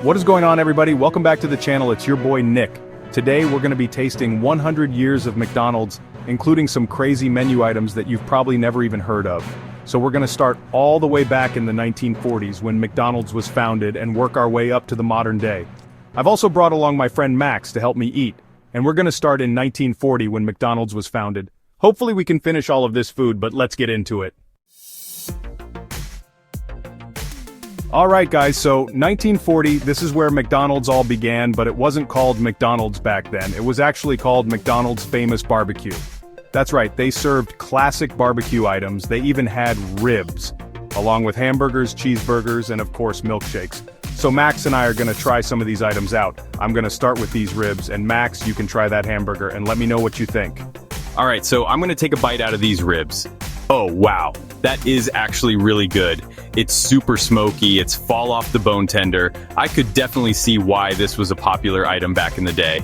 What is going on, everybody? Welcome back to the channel. It's your boy Nick. Today we're going to be tasting 100 years of McDonald's, including some crazy menu items that you've probably never even heard of. So we're going to start all the way back in the 1940s when McDonald's was founded and work our way up to the modern day. I've also brought along my friend Max to help me eat, and we're going to start in 1940 when McDonald's was founded. Hopefully we can finish all of this food, but let's get into it. Alright guys, so 1940, this is where McDonald's all began, but it wasn't called McDonald's back then. It was actually called McDonald's Famous Barbecue. That's right, they served classic barbecue items. They even had ribs, along with hamburgers, cheeseburgers, and of course milkshakes. So Max and I are gonna try some of these items out. I'm gonna start with these ribs, and Max, you can try that hamburger, and let me know what you think. Alright, so I'm gonna take a bite out of these ribs. Oh wow, that is actually really good. It's super smoky, it's fall off the bone tender. I could definitely see why this was a popular item back in the day.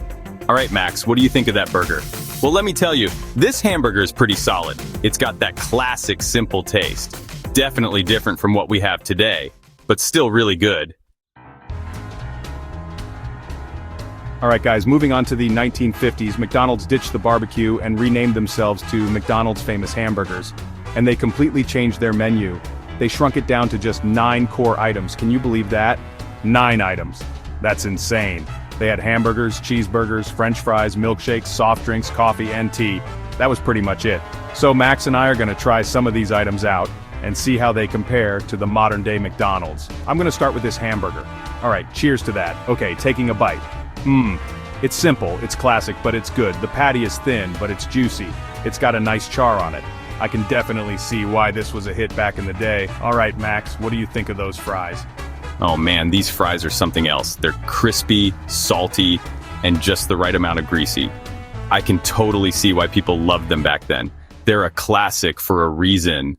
Alright Max, what do you think of that burger? Well, let me tell you, this hamburger is pretty solid. It's got that classic simple taste. Definitely different from what we have today, but still really good. Alright guys, moving on to the 1950s, McDonald's ditched the barbecue and renamed themselves to McDonald's Famous Hamburgers. And they completely changed their menu. They shrunk it down to just 9 core items. Can you believe that? 9 items. That's insane. They had hamburgers, cheeseburgers, french fries, milkshakes, soft drinks, coffee, and tea. That was pretty much it. So Max and I are gonna try some of these items out and see how they compare to the modern day McDonald's. I'm gonna start with this hamburger. Alright, cheers to that. Okay, taking a bite. It's simple, it's classic, but it's good. The patty is thin, but it's juicy. It's got a nice char on it. I can definitely see why this was a hit back in the day. Alright Max, what do you think of those fries? Oh man, these fries are something else. They're crispy, salty, and just the right amount of greasy. I can totally see why people loved them back then. They're a classic for a reason.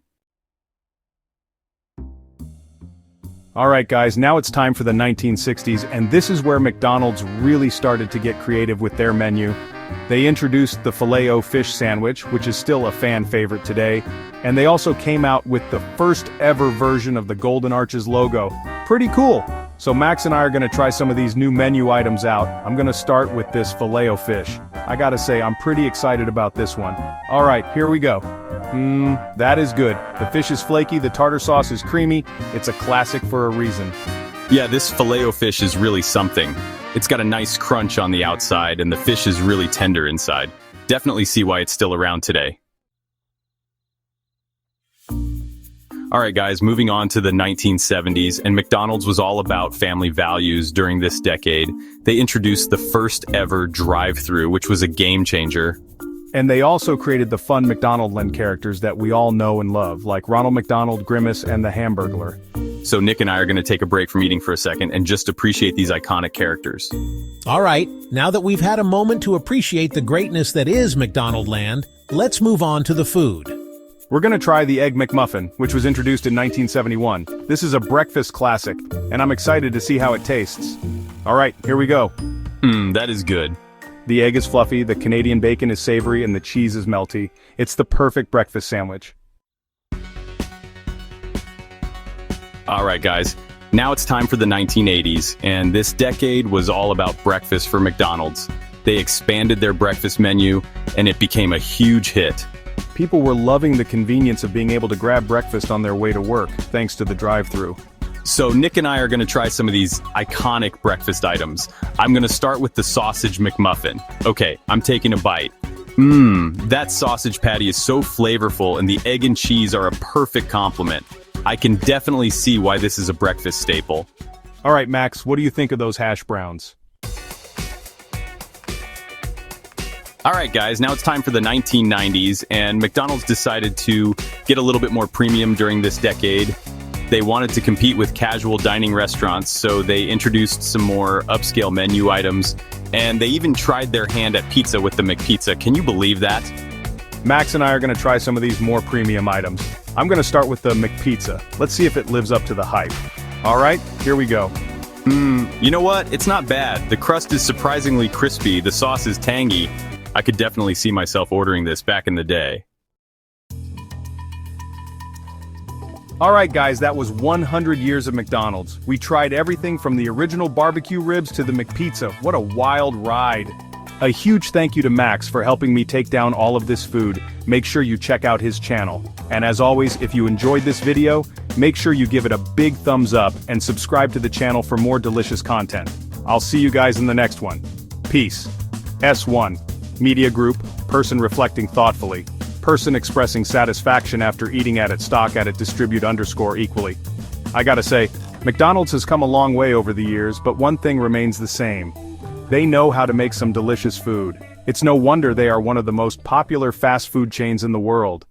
Alright guys, now it's time for the 1960s, and this is where McDonald's really started to get creative with their menu. They introduced the Filet-O-Fish sandwich, which is still a fan favorite today, and they also came out with the first ever version of the Golden Arches logo. Pretty cool! So Max and I are gonna try some of these new menu items out. I'm gonna start with this Filet-O-Fish. I gotta say, I'm pretty excited about this one. Alright, here we go. That is good. The fish is flaky, the tartar sauce is creamy. It's a classic for a reason. Yeah, this Filet-O-Fish is really something. It's got a nice crunch on the outside, and the fish is really tender inside. Definitely see why it's still around today. Alright guys, moving on to the 1970s, and McDonald's was all about family values during this decade. They introduced the first ever drive-thru, which was a game changer. And they also created the fun McDonaldland characters that we all know and love, like Ronald McDonald, Grimace, and the Hamburglar. So Nick and I are going to take a break from eating for a second and just appreciate these iconic characters. All right, now that we've had a moment to appreciate the greatness that is McDonaldland, let's move on to the food. We're gonna try the Egg McMuffin, which was introduced in 1971. This is a breakfast classic, and I'm excited to see how it tastes. Alright, here we go. That is good. The egg is fluffy, the Canadian bacon is savory, and the cheese is melty. It's the perfect breakfast sandwich. Alright guys, now it's time for the 1980s, and this decade was all about breakfast for McDonald's. They expanded their breakfast menu, and it became a huge hit. People were loving the convenience of being able to grab breakfast on their way to work, thanks to the drive-thru. So Nick and I are going to try some of these iconic breakfast items. I'm going to start with the sausage McMuffin. Okay, I'm taking a bite. That sausage patty is so flavorful, and the egg and cheese are a perfect complement. I can definitely see why this is a breakfast staple. Alright Max, what do you think of those hash browns? Alright guys, now it's time for the 1990s, and McDonald's decided to get a little bit more premium during this decade. They wanted to compete with casual dining restaurants, so they introduced some more upscale menu items, and they even tried their hand at pizza with the McPizza. Can you believe that? Max and I are going to try some of these more premium items. I'm going to start with the McPizza. Let's see if it lives up to the hype. Alright, here we go. You know what? It's not bad. The crust is surprisingly crispy, the sauce is tangy. I could definitely see myself ordering this back in the day. Alright guys, that was 100 years of McDonald's. We tried everything from the original barbecue ribs to the McPizza. What a wild ride. A huge thank you to Max for helping me take down all of this food. Make sure you check out his channel. And as always, if you enjoyed this video, make sure you give it a big thumbs up and subscribe to the channel for more delicious content. I'll see you guys in the next one. Peace. S1. Media Group, person reflecting thoughtfully. Person expressing satisfaction after eating at it, stock at it, distribute _ equally. I gotta say, McDonald's has come a long way over the years, but one thing remains the same. They know how to make some delicious food. It's no wonder they are one of the most popular fast food chains in the world.